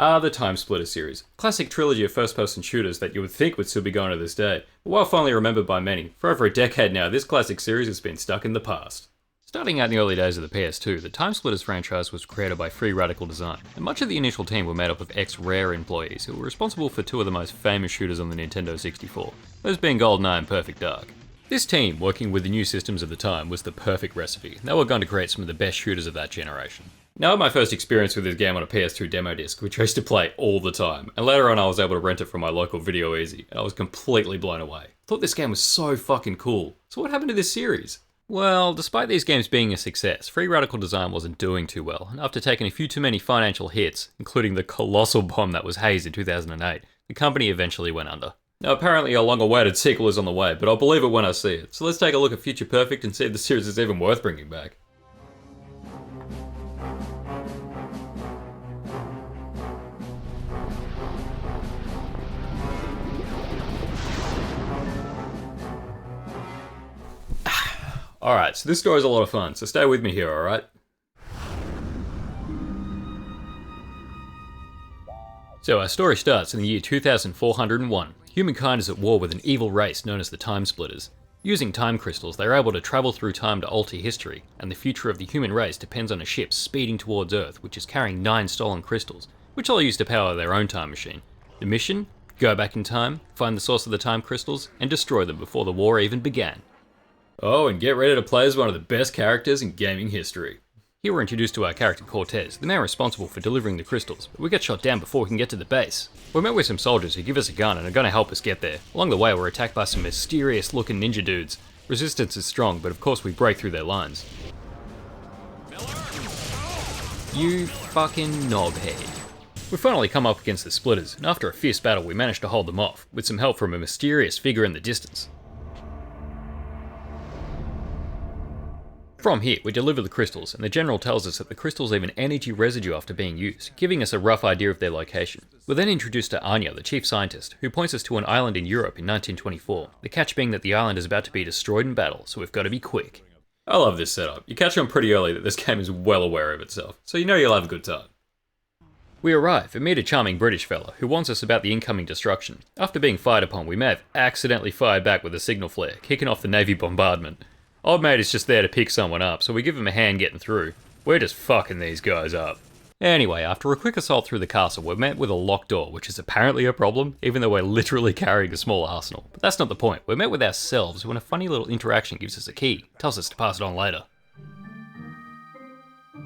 The TimeSplitters series. Classic trilogy of first-person shooters that you would think would still be going to this day. But while fondly remembered by many, for over a decade now, this classic series has been stuck in the past. Starting out in the early days of the PS2, the TimeSplitters franchise was created by Free Radical Design, and much of the initial team were made up of ex-Rare employees who were responsible for two of the most famous shooters on the Nintendo 64, those being GoldenEye and Perfect Dark. This team, working with the new systems of the time, was the perfect recipe. They were going to create some of the best shooters of that generation. Now, I had my first experience with this game on a PS2 demo disc, which I used to play all the time, and later on I was able to rent it from my local Video Easy, and I was completely blown away. I thought this game was so fucking cool. So what happened to this series? Well, despite these games being a success, Free Radical Design wasn't doing too well, and after taking a few too many financial hits, including the colossal bomb that was Haze in 2008, the company eventually went under. Now apparently a long-awaited sequel is on the way, but I'll believe it when I see it, so let's take a look at Future Perfect and see if the series is even worth bringing back. Alright, so this story's a lot of fun, so stay with me here, alright? So our story starts in the year 2401. Humankind is at war with an evil race known as the TimeSplitters. Using time crystals, they are able to travel through time to alter history, and the future of the human race depends on a ship speeding towards Earth, which is carrying 9 stolen crystals, which they'll use to power their own time machine. The mission? Go back in time, find the source of the time crystals, and destroy them before the war even began. Oh, and get ready to play as one of the best characters in gaming history. Here we're introduced to our character Cortez, the man responsible for delivering the crystals, but we get shot down before we can get to the base. We're met with some soldiers who give us a gun and are going to help us get there. Along the way we're attacked by some mysterious looking ninja dudes. Resistance is strong, but of course we break through their lines. You fucking knobhead. We finally come up against the Splitters, and after a fierce battle we manage to hold them off, with some help from a mysterious figure in the distance. From here, we deliver the crystals, and the general tells us that the crystals leave an energy residue after being used, giving us a rough idea of their location. We're then introduced to Ahhh, the chief scientist, who points us to an island in Europe in 1924, the catch being that the island is about to be destroyed in battle, so we've got to be quick. I love this setup. You catch on pretty early that this game is well aware of itself, so you know you'll have a good time. We arrive and meet a charming British fella who warns us about the incoming destruction. After being fired upon, we may have accidentally fired back with a signal flare, kicking off the Navy bombardment. Old mate is just there to pick someone up, so we give him a hand getting through. We're just fucking these guys up. Anyway, after a quick assault through the castle, we're met with a locked door, which is apparently a problem, even though we're literally carrying a small arsenal. But that's not the point. We're met with ourselves when a funny little interaction gives us a key, tells us to pass it on later.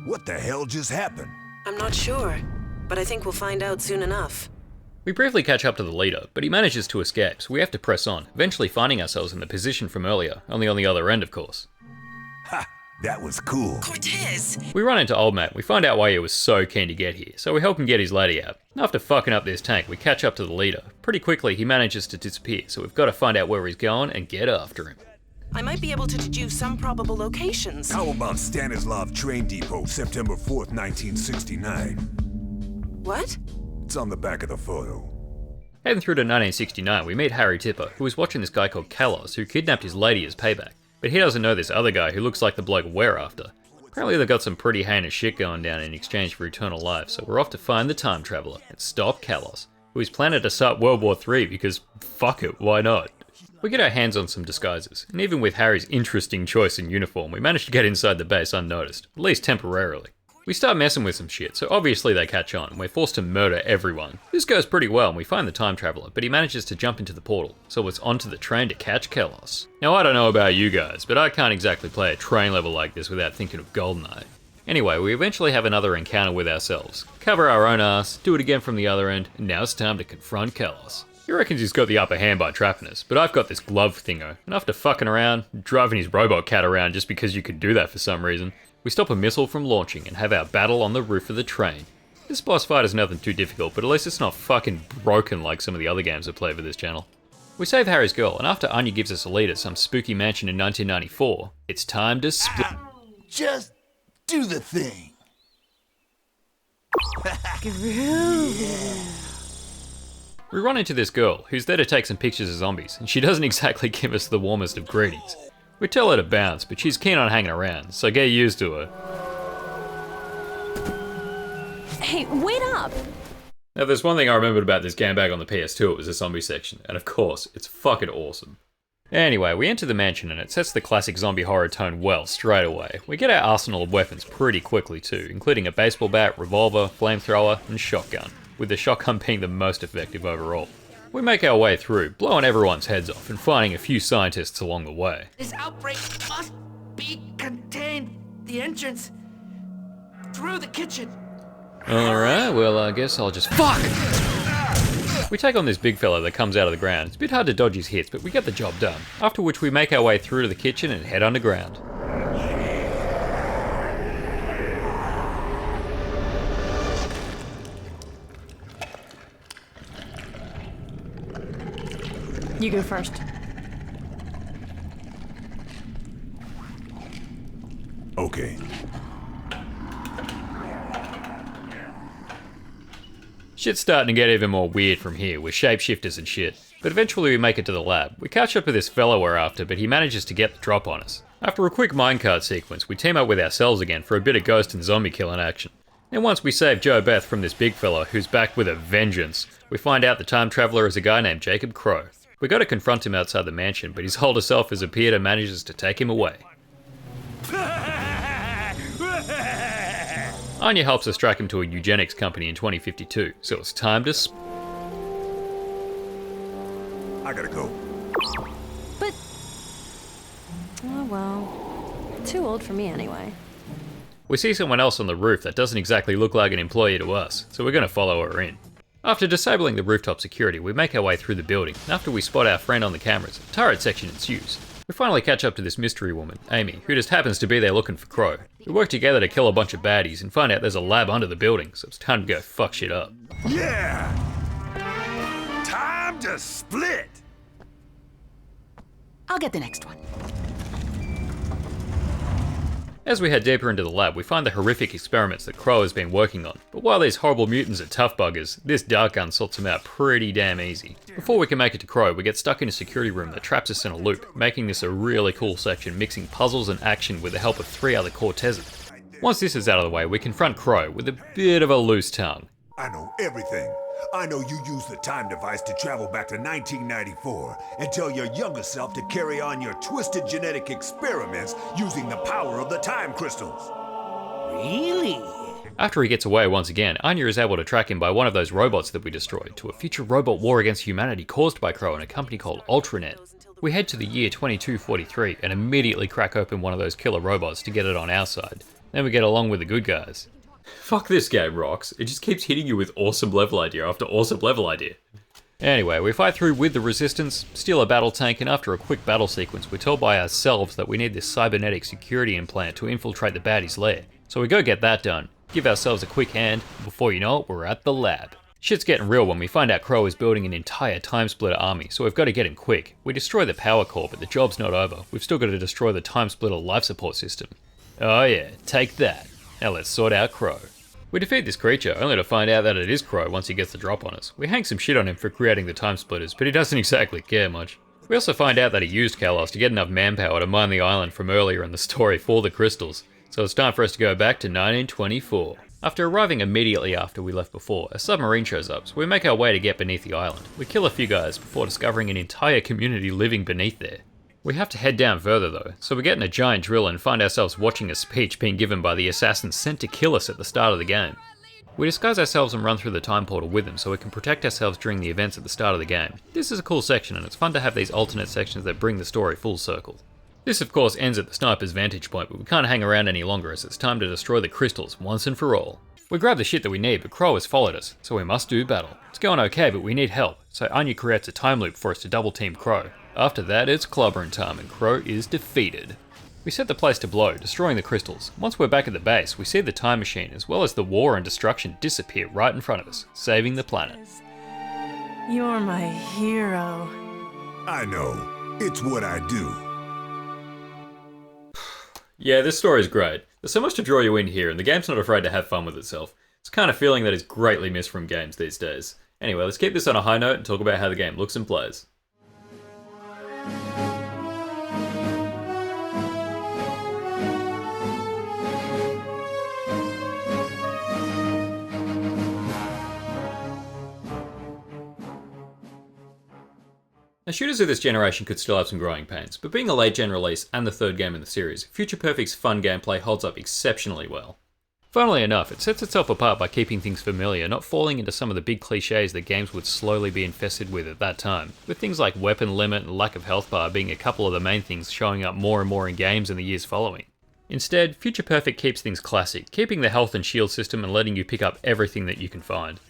What the hell just happened? I'm not sure, but I think we'll find out soon enough. We briefly catch up to the leader, but he manages to escape, so we have to press on, eventually finding ourselves in the position from earlier, only on the other end of course. Ha! That was cool. Cortez! We run into old mate, we find out why he was so keen to get here, so we help him get his lady out. After fucking up this tank, we catch up to the leader. Pretty quickly he manages to disappear, so we've got to find out where he's going and get after him. I might be able to deduce some probable locations. How about Stanislav Train Depot, September 4th, 1969? What? It's on the back of the photo. Heading through to 1969, we meet Harry Tipper, who is watching this guy called Kalos, who kidnapped his lady as payback. But he doesn't know this other guy who looks like the bloke we're after. Apparently they've got some pretty heinous shit going down in exchange for eternal life, so we're off to find the time traveller and stop Kalos, who is planning to start World War III because fuck it, why not? We get our hands on some disguises, and even with Harry's interesting choice in uniform, we manage to get inside the base unnoticed, at least temporarily. We start messing with some shit, so obviously they catch on, and we're forced to murder everyone. This goes pretty well, and we find the time traveller, but he manages to jump into the portal, so it's onto the train to catch Kalos. Now I don't know about you guys, but I can't exactly play a train level like this without thinking of GoldenEye. Anyway, we eventually have another encounter with ourselves, cover our own ass, do it again from the other end, and now it's time to confront Kalos. He reckons he's got the upper hand by trapping us, but I've got this glove thingo, and after fucking around, driving his robot cat around just because you could do that for some reason, we stop a missile from launching and have our battle on the roof of the train. This boss fight is nothing too difficult, but at least it's not fucking broken like some of the other games I've played for this channel. We save Harry's girl, and after Ahhh gives us a lead at some spooky mansion in 1994, it's time to split. Just do the thing. We run into this girl, who's there to take some pictures of zombies, and she doesn't exactly give us the warmest of greetings. We tell her to bounce, but she's keen on hanging around, so get used to her. Hey, wait up! Now there's one thing I remembered about this game back on the PS2, it was the zombie section, and of course, it's fucking awesome. Anyway, we enter the mansion and it sets the classic zombie horror tone well straight away. We get our arsenal of weapons pretty quickly too, including a baseball bat, revolver, flamethrower, and shotgun, with the shotgun being the most effective overall. We make our way through, blowing everyone's heads off and finding a few scientists along the way. This outbreak must be contained. The entrance through the kitchen. Alright, well I guess I'll just— fuck! We take on this big fella that comes out of the ground. It's a bit hard to dodge his hits, but we get the job done. After which we make our way through to the kitchen and head underground. You go first. Okay. Shit's starting to get even more weird from here, with shapeshifters and shit. But eventually we make it to the lab. We catch up with this fellow we're after, but he manages to get the drop on us. After a quick minecart sequence, we team up with ourselves again for a bit of ghost and zombie killing action. And once we save Joe Beth from this big fella who's back with a vengeance, we find out the time traveller is a guy named Jacob Crow. We go to confront him outside the mansion, but his older self has appeared and manages to take him away. Anya helps us track him to a eugenics company in 2052, so it's time to I gotta go. But... oh well. Too old for me anyway. We see someone else on the roof that doesn't exactly look like an employee to us, so we're gonna follow her in. After disabling the rooftop security, we make our way through the building, and after we spot our friend on the cameras, a turret section ensues. We finally catch up to this mystery woman, Amy, who just happens to be there looking for Crow. We work together to kill a bunch of baddies and find out there's a lab under the building, so it's time to go fuck shit up. Yeah! Time to split! I'll get the next one. As we head deeper into the lab, we find the horrific experiments that Crow has been working on. But while these horrible mutants are tough buggers, this dark gun sorts them out pretty damn easy. Before we can make it to Crow, we get stuck in a security room that traps us in a loop, making this a really cool section mixing puzzles and action with the help of 3 other Cortezes. Once this is out of the way, we confront Crow with a bit of a loose tongue. I know everything. I know you used the time device to travel back to 1994 and tell your younger self to carry on your twisted genetic experiments using the power of the time crystals. Really? After he gets away once again, Anya is able to track him by one of those robots that we destroyed to a future robot war against humanity caused by Crow and a company called Ultranet. We head to the year 2243 and immediately crack open one of those killer robots to get it on our side. Then we get along with the good guys. Fuck this game rocks, it just keeps hitting you with awesome level idea after awesome level idea. Anyway, we fight through with the resistance, steal a battle tank, and after a quick battle sequence we're told by ourselves that we need this cybernetic security implant to infiltrate the baddie's lair. So we go get that done, give ourselves a quick hand, and before you know it, we're at the lab. Shit's getting real when we find out Crow is building an entire TimeSplitter army, so we've got to get him quick. We destroy the power core, but the job's not over. We've still got to destroy the TimeSplitter life support system. Oh yeah, take that. Now let's sort out Crow. We defeat this creature, only to find out that it is Crow once he gets the drop on us. We hang some shit on him for creating the TimeSplitters, but he doesn't exactly care much. We also find out that he used Kalos to get enough manpower to mine the island from earlier in the story for the crystals, so it's time for us to go back to 1924. After arriving immediately after we left before, a submarine shows up, so we make our way to get beneath the island. We kill a few guys before discovering an entire community living beneath there. We have to head down further though, so we get in a giant drill and find ourselves watching a speech being given by the assassins sent to kill us at the start of the game. We disguise ourselves and run through the time portal with them so we can protect ourselves during the events at the start of the game. This is a cool section and it's fun to have these alternate sections that bring the story full circle. This of course ends at the sniper's vantage point, but we can't hang around any longer as it's time to destroy the crystals once and for all. We grab the shit that we need, but Crow has followed us, so we must do battle. It's going okay, but we need help, so Anya creates a time loop for us to double team Crow. After that, it's clobbering time and Crow is defeated. We set the place to blow, destroying the crystals. Once we're back at the base, we see the time machine as well as the war and destruction disappear right in front of us, saving the planet. You're my hero. I know. It's what I do. Yeah, this story's great. There's so much to draw you in here, and the game's not afraid to have fun with itself. It's the kind of feeling that is greatly missed from games these days. Anyway, let's keep this on a high note and talk about how the game looks and plays. Now, shooters of this generation could still have some growing pains, but being a late-gen release and the third game in the series, Future Perfect's fun gameplay holds up exceptionally well. Funnily enough, it sets itself apart by keeping things familiar, not falling into some of the big cliches that games would slowly be infested with at that time, with things like weapon limit and lack of health bar being a couple of the main things showing up more and more in games in the years following. Instead, Future Perfect keeps things classic, keeping the health and shield system and letting you pick up everything that you can find.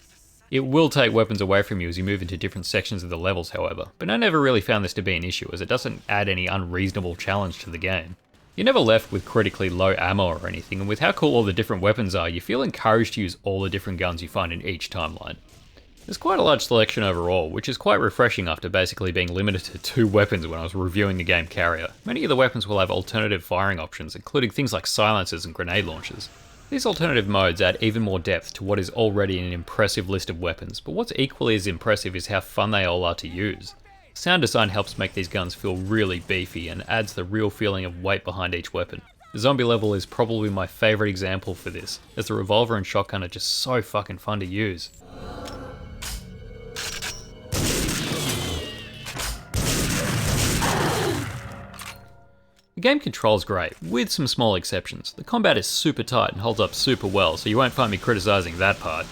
It will take weapons away from you as you move into different sections of the levels, however, but I never really found this to be an issue as it doesn't add any unreasonable challenge to the game. You're never left with critically low ammo or anything, and with how cool all the different weapons are, you feel encouraged to use all the different guns you find in each timeline. There's quite a large selection overall, which is quite refreshing after basically being limited to 2 weapons when I was reviewing the game carrier. Many of the weapons will have alternative firing options, including things like silencers and grenade launchers. These alternative modes add even more depth to what is already an impressive list of weapons, but what's equally as impressive is how fun they all are to use. Sound design helps make these guns feel really beefy and adds the real feeling of weight behind each weapon. The zombie level is probably my favourite example for this, as the revolver and shotgun are just so fucking fun to use. The game controls great, with some small exceptions. The combat is super tight and holds up super well, so you won't find me criticising that part.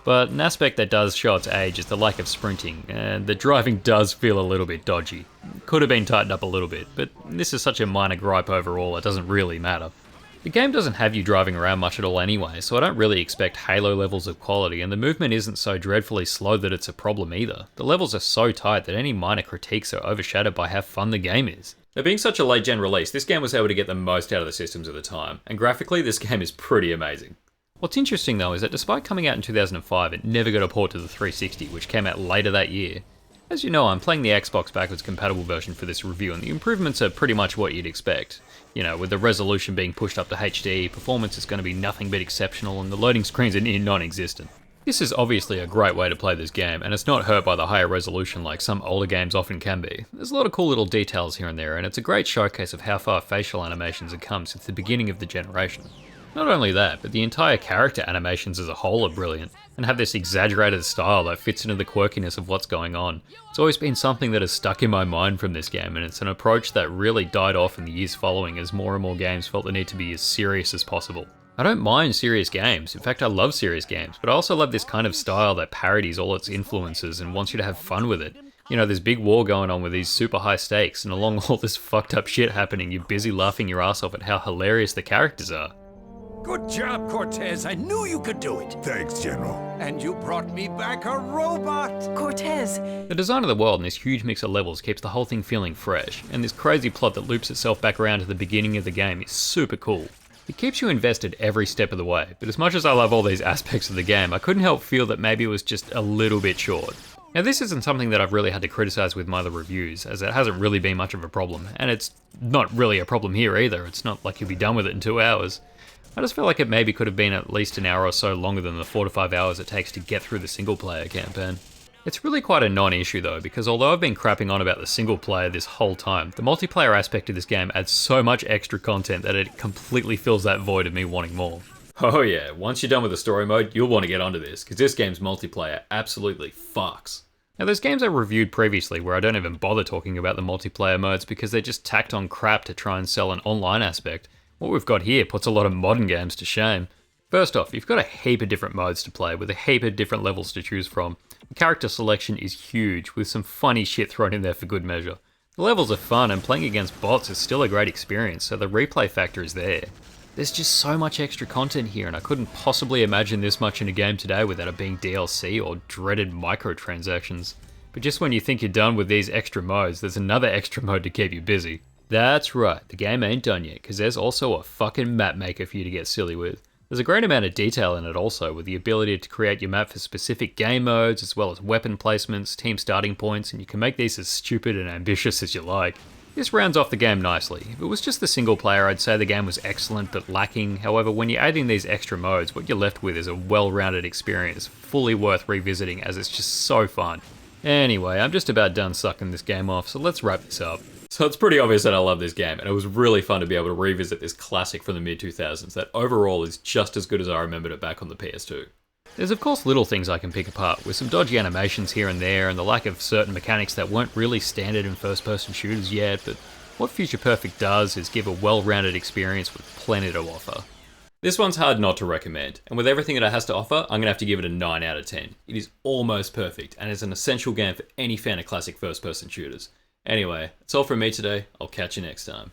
But an aspect that does show its age is the lack of sprinting, and the driving does feel a little bit dodgy. Could have been tightened up a little bit, but this is such a minor gripe overall it doesn't really matter. The game doesn't have you driving around much at all anyway, so I don't really expect Halo levels of quality, and the movement isn't so dreadfully slow that it's a problem either. The levels are so tight that any minor critiques are overshadowed by how fun the game is. Now, being such a late gen release, this game was able to get the most out of the systems at the time, and graphically this game is pretty amazing. What's interesting though is that despite coming out in 2005, it never got a port to the 360, which came out later that year. As you know, I'm playing the Xbox backwards compatible version for this review, and the improvements are pretty much what you'd expect. You know, with the resolution being pushed up to HD, performance is going to be nothing but exceptional, and the loading screens are near non-existent. This is obviously a great way to play this game, and it's not hurt by the higher resolution like some older games often can be. There's a lot of cool little details here and there, and it's a great showcase of how far facial animations have come since the beginning of the generation. Not only that, but the entire character animations as a whole are brilliant, and have this exaggerated style that fits into the quirkiness of what's going on. It's always been something that has stuck in my mind from this game, and it's an approach that really died off in the years following as more and more games felt the need to be as serious as possible. I don't mind serious games, in fact I love serious games, but I also love this kind of style that parodies all its influences and wants you to have fun with it. You know, there's big war going on with these super high stakes, and along all this fucked up shit happening, you're busy laughing your ass off at how hilarious the characters are. Good job, Cortez. I knew you could do it. Thanks, General. And you brought me back a robot. Cortez, The design of the world and this huge mix of levels keeps the whole thing feeling fresh, and this crazy plot that loops itself back around to the beginning of the game is super cool. It keeps you invested every step of the way, but as much as I love all these aspects of the game, I couldn't help feel that maybe it was just a little bit short. Now this isn't something that I've really had to criticise with my other reviews, as it hasn't really been much of a problem, and it's not really a problem here either. It's not like you'll be done with it in 2 hours. I just feel like it maybe could have been at least an hour or so longer than the 4 to 5 hours it takes to get through the single player campaign. It's really quite a non-issue though, because although I've been crapping on about the single player this whole time, the multiplayer aspect of this game adds so much extra content that it completely fills that void of me wanting more. Oh yeah, once you're done with the story mode, you'll want to get onto this, because this game's multiplayer absolutely fucks. Now there's games I reviewed previously where I don't even bother talking about the multiplayer modes because they're just tacked on crap to try and sell an online aspect. What we've got here puts a lot of modern games to shame. First off, you've got a heap of different modes to play with a heap of different levels to choose from. The character selection is huge, with some funny shit thrown in there for good measure. The levels are fun, and playing against bots is still a great experience, so the replay factor is there. There's just so much extra content here, and I couldn't possibly imagine this much in a game today without it being DLC or dreaded microtransactions. But just when you think you're done with these extra modes, there's another extra mode to keep you busy. That's right, the game ain't done yet, because there's also a fucking map maker for you to get silly with. There's a great amount of detail in it also, with the ability to create your map for specific game modes, as well as weapon placements, team starting points, and you can make these as stupid and ambitious as you like. This rounds off the game nicely. If it was just the single player, I'd say the game was excellent but lacking. However, when you're adding these extra modes, what you're left with is a well-rounded experience, fully worth revisiting as it's just so fun. Anyway, I'm just about done sucking this game off, so let's wrap this up. So it's pretty obvious that I love this game, and it was really fun to be able to revisit this classic from the mid-2000s that overall is just as good as I remembered it back on the PS2. There's of course little things I can pick apart, with some dodgy animations here and there and the lack of certain mechanics that weren't really standard in first-person shooters yet, but what Future Perfect does is give a well-rounded experience with plenty to offer. This one's hard not to recommend, and with everything that it has to offer, I'm going to have to give it a 9 out of 10. It is almost perfect, and is an essential game for any fan of classic first-person shooters. Anyway, that's all from me today. I'll catch you next time.